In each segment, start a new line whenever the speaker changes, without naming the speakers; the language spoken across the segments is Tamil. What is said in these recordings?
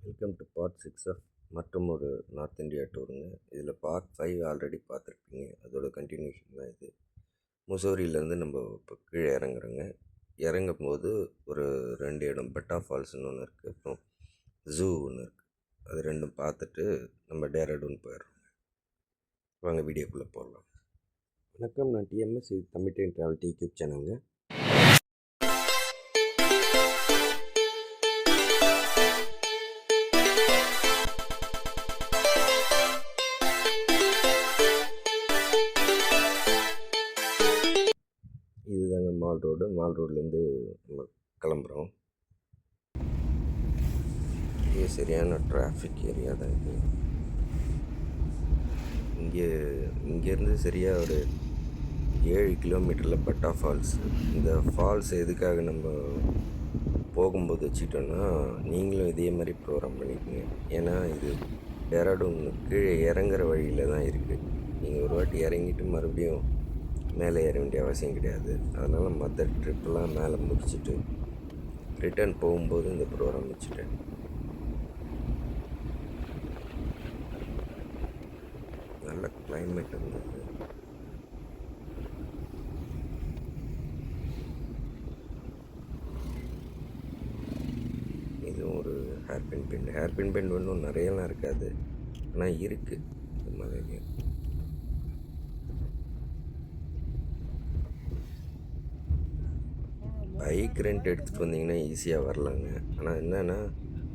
வெல்கம் டு பார்ட் 6 ஆஃப் மற்றும் ஒரு நார்த் இந்தியா டூருங்க. இதில் பார்ட் 5 ஆல்ரெடி பார்த்துருப்பீங்க. அதோட கண்டினியூஷன் தான் இது. முசோரியிலேருந்து நம்ம இப்போ கீழே இறங்குறோங்க. இறங்கும் போது ஒரு 2 இடம், பெட்டா ஃபால்ஸ்னு ஒன்று இருக்குது, அப்புறம் ஜூ ஒன்று இருக்குது. அது ரெண்டும் பார்த்துட்டு நம்ம டேராடூன் போயிடுறோம். வாங்க வீடியோக்குள்ளே போடலாம். வணக்கம், நான் டிஎம்எஸ். இது தமிழ் ட்ரெயின் ட்ராவல் யூடியூப் சேனலுங்க. இதுதாங்க மால் ரோட்லேருந்து நம்ம கிளம்புறோம். இது சரியான டிராஃபிக் ஏரியா தான் இது. இங்கேருந்து சரியாக ஒரு 7 கிலோமீட்டரில் பெட்டா ஃபால்ஸ். இந்த ஃபால்ஸ் எதுக்காக நம்ம போகும்போது வச்சுட்டோன்னா, நீங்களும் இதே மாதிரி ப்ரோக்ராம் பண்ணிக்கோங்க. ஏன்னா இது டேராடூன் கீழே இறங்குற வழியில் தான் இருக்குது. நீங்கள் ஒரு வாட்டி இறங்கிட்டு மறுபடியும் மேலே ஏற வேண்டிய அவசியம் கிடையாது. அதனால் மற்ற ட்ரிப்பெல்லாம் மேலே முடிச்சுட்டு ரிட்டர்ன் போகும்போது இந்த ப்ரோக்ராம் வச்சுட்டேன். நல்ல கிளைமேட் இருந்தது. இதுவும் ஒரு ஹேர்பின் பெண்ட் ஒன்றும் நிறையலாம் இருக்காது, ஆனால் இருக்குது இந்த மாதிரி. பைக் ரெண்ட் எடுத்துகிட்டு வந்தீங்கன்னா ஈஸியாக வரலாங்க. ஆனால் என்னென்னா,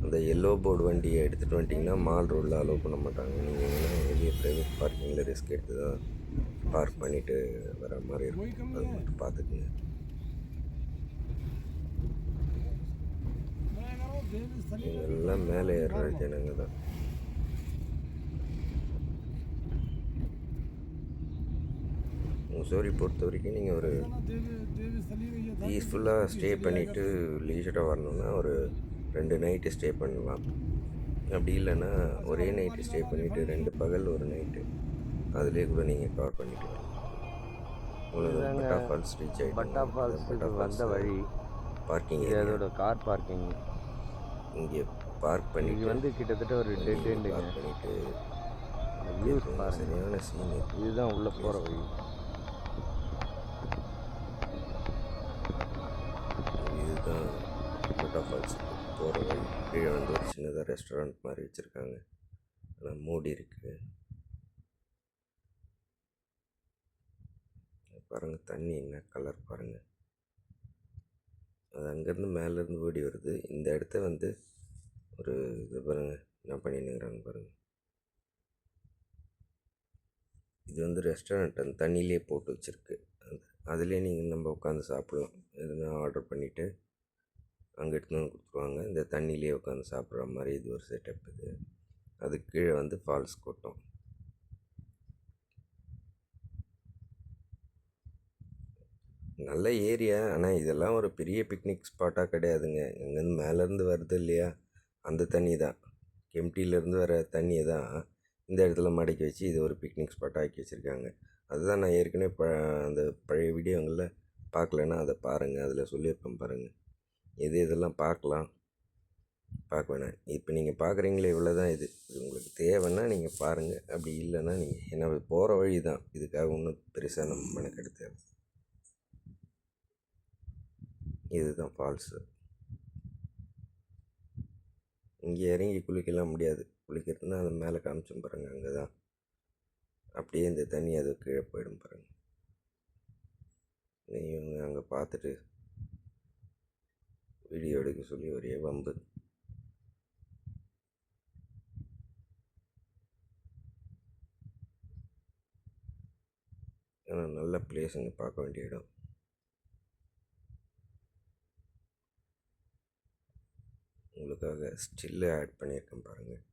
அந்த எல்லோ போர்டு வண்டியை எடுத்துகிட்டு வந்துட்டிங்கன்னா மால் ரோடில் அலோவ் பண்ண மாட்டாங்க. நீங்கள் வேணால் வெளியே ப்ரைவேட் பார்க்கிங்கில் ரிஸ்க் எடுத்து தான் பார்க் பண்ணிவிட்டு வர மாதிரி இருக்கும். அது மட்டும் பார்த்துக்குங்க. எல்லாம் மேலே ஏறுற ஜனங்க தான். முசோரி பொறுத்த வரைக்கும் நீங்கள் ஒரு பீஸ்ஃபுல்லாக ஸ்டே பண்ணிவிட்டு லீஜராக வரணுன்னா ஒரு 2 நைட்டு ஸ்டே பண்ணலாம். அப்படி இல்லைன்னா ஒரே நைட்டு ஸ்டே பண்ணிவிட்டு 2 பகல் ஒரு நைட்டு அதிலே கூட நீங்கள் கவர் பண்ணிட்டு வரலாம். பெட்டா ஃபால்ஸ் ரீச் ஆகிட்டு
பெட்டா ஃபால்ஸுக்கு வந்த வழி
பார்க்கிங்,
அதோட கார் பார்க்கிங்
இங்கே பார்க் பண்ணி
வந்து கிட்டத்தட்ட ஒரு டெட் எண்டு
பார்க் பண்ணிவிட்டு
வியூஸ் பாருங்க.
சரியான சீன்.
இதுதான் உள்ளே போகிற வழி.
இதுதான் பெட்டா ஃபால்ஸ் போகிற வழி. கீழே வந்து ஒரு சின்னதாக ரெஸ்டாரண்ட் மாதிரி வச்சுருக்காங்க, ஆனால் மூடி இருக்குது. பாருங்கள், தண்ணி என்ன கலர் பாருங்கள். அது அங்கேருந்து மேலேருந்து ஓடி வருது. இந்த இடத்த வந்து ஒரு இது பாருங்கள் என்ன பண்ணினுங்கிறாங்க பாருங்கள். இது வந்து ரெஸ்டாரண்ட் அந்த தண்ணியிலே போட்டு வச்சுருக்கு. அதுலேயே நீங்கள் நம்ம உட்காந்து சாப்பிட்லாம். எதுனா ஆர்டர் பண்ணிவிட்டு அங்கே எடுத்துன்னு வந்து கொடுத்துருவாங்க. இந்த தண்ணியிலே உட்காந்து சாப்பிட்ற மாதிரி இது ஒரு செட்டப். இது அதுக்கு கீழே வந்து ஃபால்ஸ் கொட்டும். நல்ல ஏரியா, ஆனால் இதெல்லாம் ஒரு பெரிய பிக்னிக் ஸ்பாட்டாக கிடையாதுங்க. இங்கேருந்து மேலேருந்து வருது இல்லையா, அந்த தண்ணி தான், கெம்டியிலேருந்து வர தண்ணியை தான் இந்த இடத்துல மடக்கி வச்சு இது ஒரு பிக்னிக் ஸ்பாட்டாக ஆக்கி வச்சுருக்காங்க. அதுதான் நான் ஏற்கனவே அந்த பழைய வீடியோங்களில் பார்க்கலன்னா அதை பாருங்கள், அதில் சொல்லியிருப்பேன் பாருங்கள். இதெல்லாம் பார்க்கலாம், பார்க்க வேணாம். இப்போ நீங்கள் பார்க்குறீங்களே இவ்வளோ தான். இது உங்களுக்கு தேவைன்னா நீங்கள் பாருங்கள், அப்படி இல்லைன்னா நீங்கள் ஏன்னா போகிற வழி தான். இதுக்காக ஒன்றும் பெருசாக நம்ம மெனக்கெடு தேவை. இதுதான் ஃபால்ஸு. இங்கே இறங்கி குளிக்கலாம் முடியாது. குளிக்கிறதுனா அது மேலே காமிச்சோம் பாருங்கள், அங்கே தான் அப்படியே இந்த தண்ணி அது கீழே போயிடும் பாருங்கள். இவங்க அங்கே பார்த்துட்டு வீடியோ எடுக்க சொல்லி ஒரே வம்பு. ஆனால் நல்ல பிளேஸுங்க, பார்க்க வேண்டிய இடம். உங்களுக்காக ஸ்டில்லு ஆட் பண்ணியிருக்கேன் பாருங்கள்.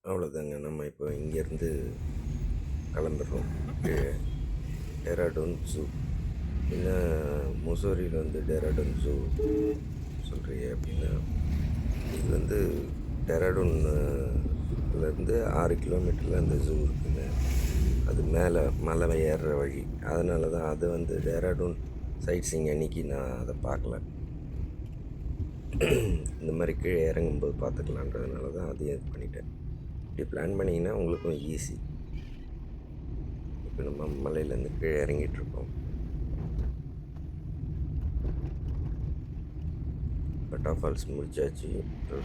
அவ்வளோதாங்க, நம்ம இப்போ இங்கேருந்து கிளம்பிடுறோம். டேராடூன் ஜூ. என்ன முசோரியில் வந்து டேராடூன் ஜூ சொல்கிறீங்க அப்படின்னா, இது வந்து டேராடூன்லேருந்து 6 கிலோமீட்டரில் அந்த ஜூ இருக்குங்க. அது மேலே மலை ஏறுற வழி. அதனால தான் அது வந்து டேராடூன் சைட் சீயிங் அன்றைக்கி நான் அதை பார்க்கல. இந்த மாதிரி கீழே இறங்கும்போது பார்த்துக்கலான்றதுனால தான் அதையும் இது பண்ணிட்டேன். இப்படி பிளான் பண்ணிங்கன்னா உங்களுக்கும் ஈஸி. இப்போ நம்ம மலையிலேருந்து கீழே இறங்கிட்டுருக்கோம். பட்டா ஃபால்ஸ் முடிச்சாச்சு.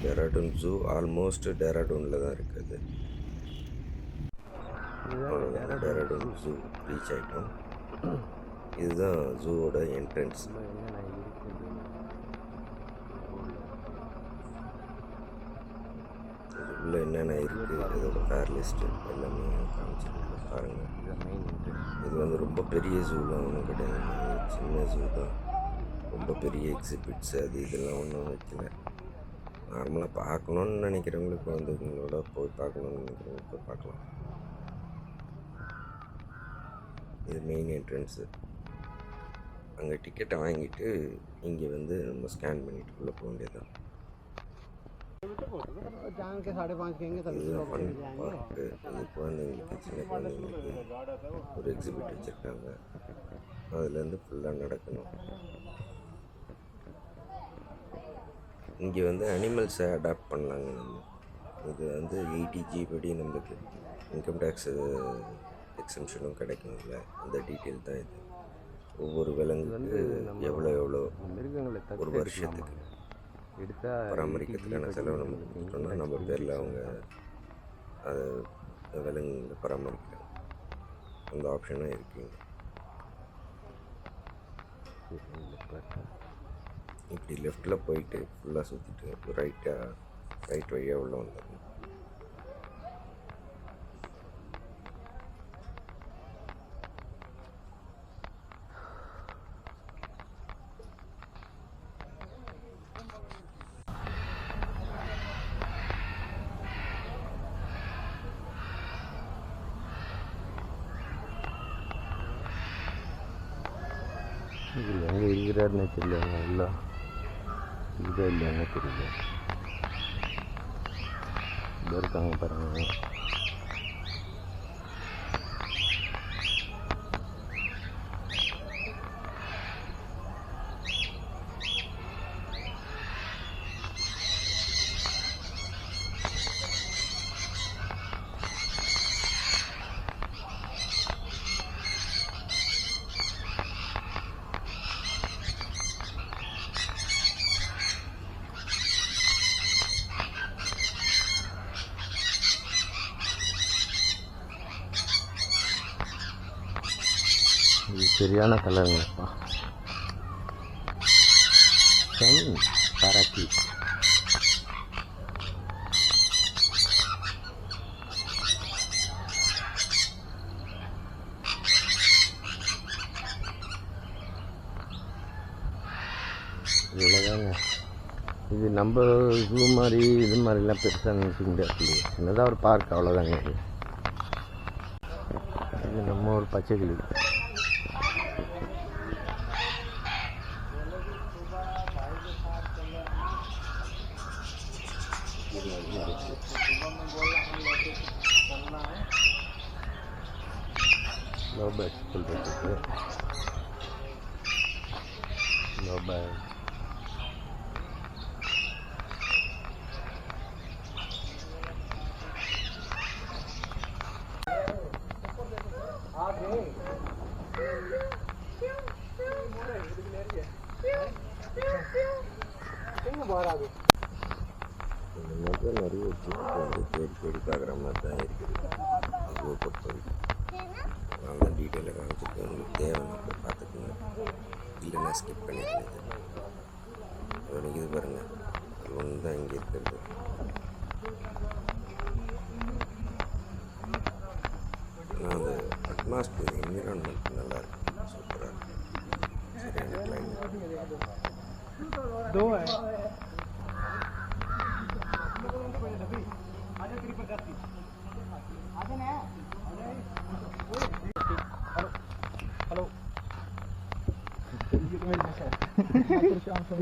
டேராடூன் ஜூ ஆல்மோஸ்ட் டேராடூனில் தான் இருக்குது. அவ்வளோதான், டேராடூன் ஜூ ரீச் ஆகிட்டோம். இதுதான் ஜூவோட என்ட்ரன்ஸ். உள்ளே என்னென்ன இருக்குது, இதோட ஃபேர் லிஸ்ட்டு எல்லாமே காமிச்சிருக்கேன் பாருங்கள். இது வந்து ரொம்ப பெரிய ஜூலாம் ஒன்றும் கிடையாது, சின்ன ஜூ தான். ரொம்ப பெரிய எக்ஸிபிட்ஸ் அது இதெல்லாம் ஒன்றும் வைக்கல. நார்மலாக பார்க்கணுன்னு நினைக்கிறவங்களுக்கு வந்து உங்களோட போய் பார்க்கணுன்னு நினைக்கிறவங்களுக்கு போய் பார்க்கலாம். இது மெயின் என்ட்ரன்ஸு. அங்கே டிக்கெட்டை வாங்கிட்டு இங்கே வந்து நம்ம ஸ்கேன் பண்ணிட்டு உள்ளே போக வேண்டியதான். இதுதான் ஃபன் பார்க்கு. இது குழந்தைங்களுக்கு, சின்ன குழந்தைங்களுக்கு ஒரு எக்ஸிபிட் வச்சுருக்காங்க. அதுலேருந்து ஃபுல்லாக நடக்கணும். இங்கே வந்து அனிமல்ஸை அடாப்ட் பண்ணலாங்க நம்ம. இது வந்து 80G படி நம்மளுக்கு இன்கம் டேக்ஸு எக்ஸம்ஷனும் கிடைக்கும்ல, அந்த டீட்டெயில் தான் இது. ஒவ்வொரு விலங்குக்கு எவ்வளோ
மிருகங்களை
ஒரு வருஷத்துக்கு பராமரிக்கிறதுக்கான செலவு நம்ம கொடுத்துட்டோம்னா நம்ம பேரில் அவங்க அதை விலங்குகளை பராமரிக்கிறாங்க. அந்த ஆப்ஷனும் இருக்குங்க. இப்படி லெஃப்டில் போயிட்டு ஃபுல்லாக சுற்றிட்டு ரைட் வழியாக உள்ள வந்துடணும்.
இதில் எங்கே இருக்கிறாருன்னு தெரியல, நல்லா இதே இல்லைன்னு தெரியல. இதோ இருக்காங்க பாருங்க. இது சரியான கலருங்கப்பா. பராக்கி இவ்வளோதாங்க. இது நம்ம ஜூ மாதிரி இது மாதிரிலாம் பெருசாக நினச்சிக்க முடியாது. சின்னதாக ஒரு பார்க், அவ்வளோதாங்க. இது நம்ம ஒரு பச்சை கிளி. லோ பேர்ட் சொல்கிறதுக்கு லோ பேர்ட்.
இந்த மாதிரி தான் நிறைய எக்ஸிபிட் வந்து தேடி பார்க்குற மாதிரி தான் இருக்குது அதுவை பொறுத்த வரைக்கும். நான் தான் டீட்டெயிலாக காமிச்சிட்டு உங்களுக்கு தேவைன்னா போய் பார்த்துக்கோங்க, இல்லைன்னா ஸ்கிப் பண்ணிடுறது. அதோட இது பாருங்கள், அது ஒன்று தான் இங்கே இருக்கிறது. ஆனால் அந்த அட்மாஸ்பியர் என்விரான்மெண்ட் நல்லா இருக்குது, சூப்பராக இருக்குது, சரியான கிளைமேட்.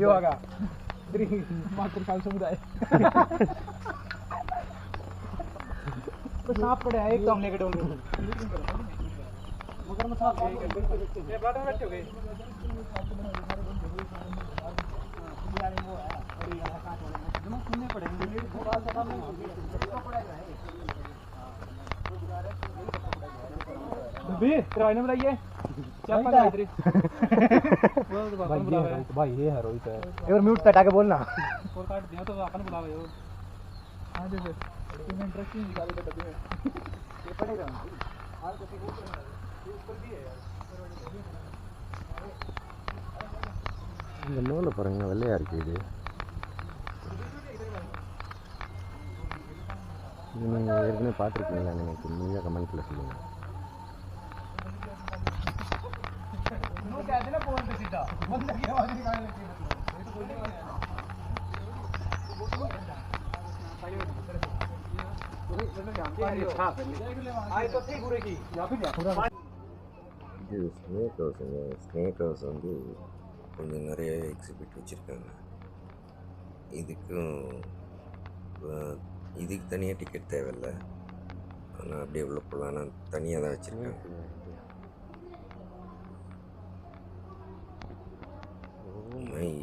Yoga. Dari matriarkal समुदाय. तो सांप पड़े हैं एकदम नेगेटिव में. मगर में सांप ये बात में बैठे हो गए. भी तेरा ने बुलाइए क्या पता है इधर भाई ये है रोहित है एक बार म्यूट पे हटा के बोलना और काट दिया तो अपन बुलावे हो हां दे तुम इंटरेस्टिंग निकाल के डब्बे में ये पड़ेगा और किसी को ऊपर भी है यार
இந்த நூலை பாருங்க வெள்ளையாக இருக்குது இது நீங்கள் ஏற்கனவே பார்த்துருக்கீங்களா எனக்கு நீங்கள் கமெண்ட்டில் சொல்லுங்கள்
இது ஸ்னேக் ஹவுஸுங்க. ஸ்னேக் ஹவுஸ் வந்து கொஞ்சம் நிறைய எக்ஸிபிட் வச்சுருக்காங்க. இதுக்கு தனியாக டிக்கெட் தேவையில்லை. ஆனால் அப்படியே உள்ள போகலாம். ஆனால் தனியாக தான் வச்சுருக்காங்க.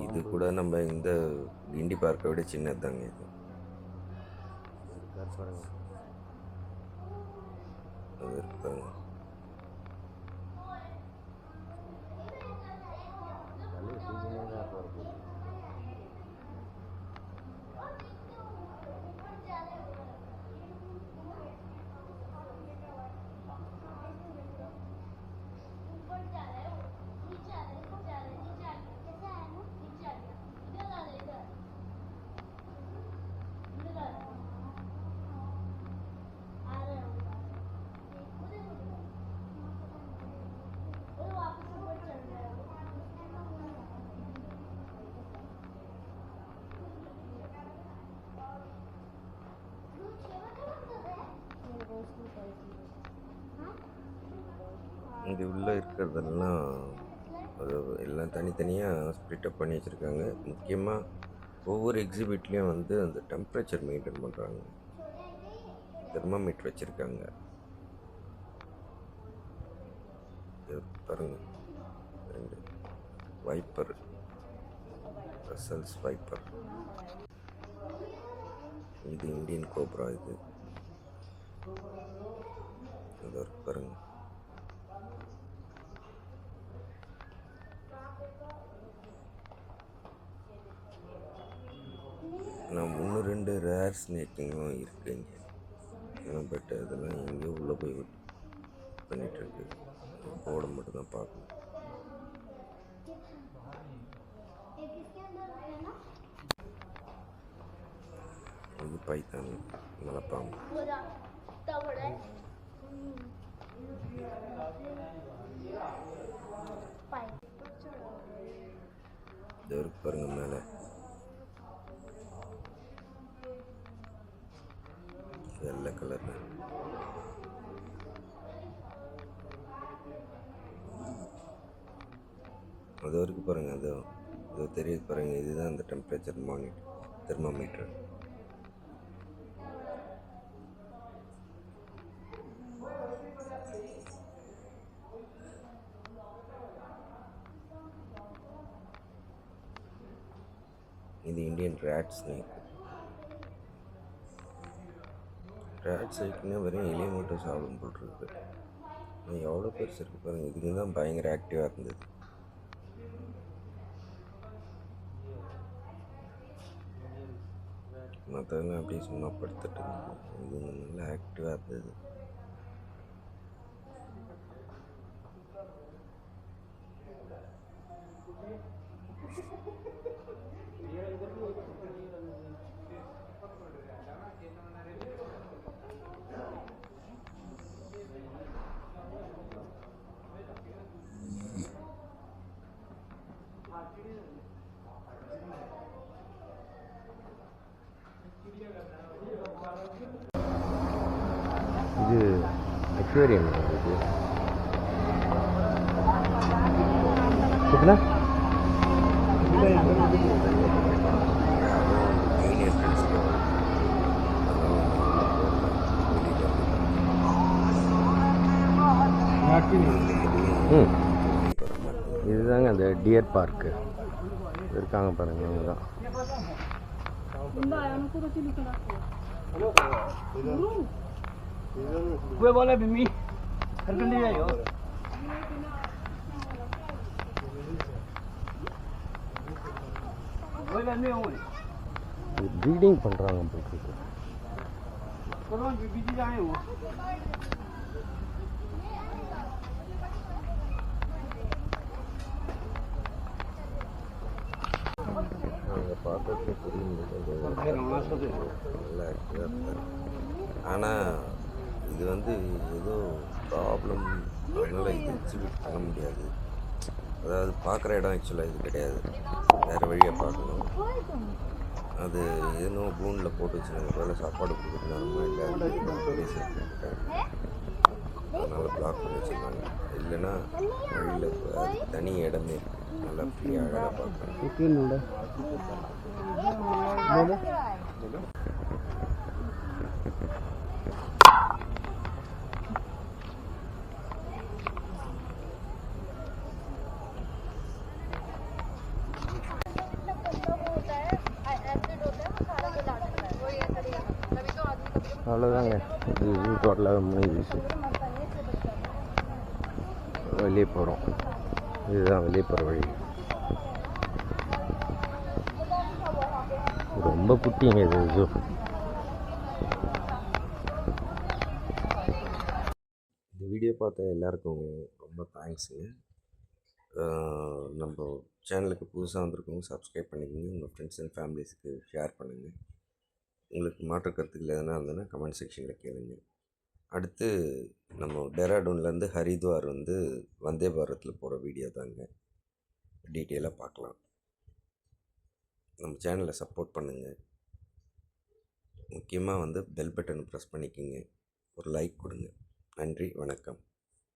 இது கூட நம்ம இந்த கிண்டி பார்க்கை விட சின்னது தாங்க இது. அது இருக்கு பாருங்க. இங்கே உள்ளே இருக்கிறதெல்லாம் அது எல்லாம் தனித்தனியாக ஸ்ப்ளிட்டப் பண்ணி வச்சுருக்காங்க. முக்கியமாக ஒவ்வொரு எக்ஸிபிட்லேயும் வந்து அந்த டெம்பரேச்சர் மெயின்டைன் பண்ணுறாங்க. தெர்மாமீட்டர் வச்சுருக்காங்க. பாருங்கள், ரெண்டு வைப்பர், ரசல்ஸ் வைப்பர். இது இந்தியன் கோப்ரா. இது பாருங்கள். நான் 1-2 ரேர் ஸ்னேக்கிங்கும் இருக்குங்க. பட் அதெல்லாம் எங்கேயோ உள்ளே போய் பண்ணிகிட்ருக்கு. போர்டை மட்டும்தான் பார்க்கணும். இது பைத்தான், மலைப்பாம்பு. இது இருக்கு பாருங்க மேலே. வெள்ளை கலர். அது வரைக்கும் பாருங்கள். அது தெரியுது பாருங்கள். இதுதான் அந்த டெம்பரேச்சர் தெர்மாமீட்டர். இது இந்தியன் ரேட் ஸ்னேக். ரேட் ஸ்னேக்னா வெறும் எலியை மட்டும் சாப்பிடும் போட்டிருக்கு. எவ்வளோ பெருசு இருக்குது பாருங்கள். இதுக்கு தான் பயங்கர ஆக்டிவாக இருந்தது. மற்றதெல்லாம் அப்படியே சும்மா படுத்துட்டு இருந்தது. இது நல்லா ஆக்டிவாக இருந்தது.
இது அக்வேரியம் இது कितना இதுதாங்க அந்த டியர் பார்க்கு இருக்காங்க பாருங்க. இவங்க தான்
gue boleh Bimi terkendi ya yo boleh nih om
breeding பண்ணுறாங்க போயிட்டு.
kalau biji jangan yo
அங்கே பார்க்கறதுக்கு புரியுது கொஞ்சம் நல்லா ஆக்டிவாக இருப்பார். ஆனால் இது வந்து ஏதோ ப்ராப்ளம், அதனால் இது எக்ஸிபிட் பண்ண முடியாது. அதாவது பார்க்குற இடம் ஆக்சுவலாக இது கிடையாது, வேறு வழியாக பார்க்கணும். அது ஏதோ கூண்டில் போட்டு வச்சுருந்தாங்க, வேலை சாப்பாடு கொடுக்குறதுனால இல்லை அதனால் பிளாக் பண்ணி வச்சுருந்தாங்க. இல்லைன்னா வழியில் தனி இடமே இருக்குது, நல்லா ஃப்ரீயாக அழகாக பார்க்கலாம்.
அவ்வளோதாங்க, இது டோட்டலாக முடிஞ்சிச்சு. வெளியே போகிறோம், இதுதான் வெளியே போகிற வழி. ரொம்ப குட்டிங்க இது ஜூ.
இந்த வீடியோ பார்த்த எல்லாருக்கும் ரொம்ப தேங்க்ஸுங்க. நம்ம சேனலுக்கு புதுசாக வந்திருக்கவங்க சப்ஸ்கிரைப் பண்ணிக்கோங்க, உங்கள் ஃப்ரெண்ட்ஸ் அண்ட் ஃபேமிலிஸுக்கு ஷேர் பண்ணுங்கள். உங்களுக்கு மாற்று கருத்துக்கள் எதனா இருந்ததுன்னா கமெண்ட் செக்ஷனில் கேளுங்க. அடுத்து நம்ம டேராடூன்லேருந்து ஹரித்வார் வந்து வந்தே பாரத்தில் போகிற வீடியோ தாங்க, டீட்டெயிலாக பார்க்கலாம். நம்ம சேனலை சப்போர்ட் பண்ணுங்கள். முக்கியமாக வந்து பெல் பட்டனை ப்ரெஸ் பண்ணிக்கோங்க, ஒரு லைக் கொடுங்க. நன்றி, வணக்கம்.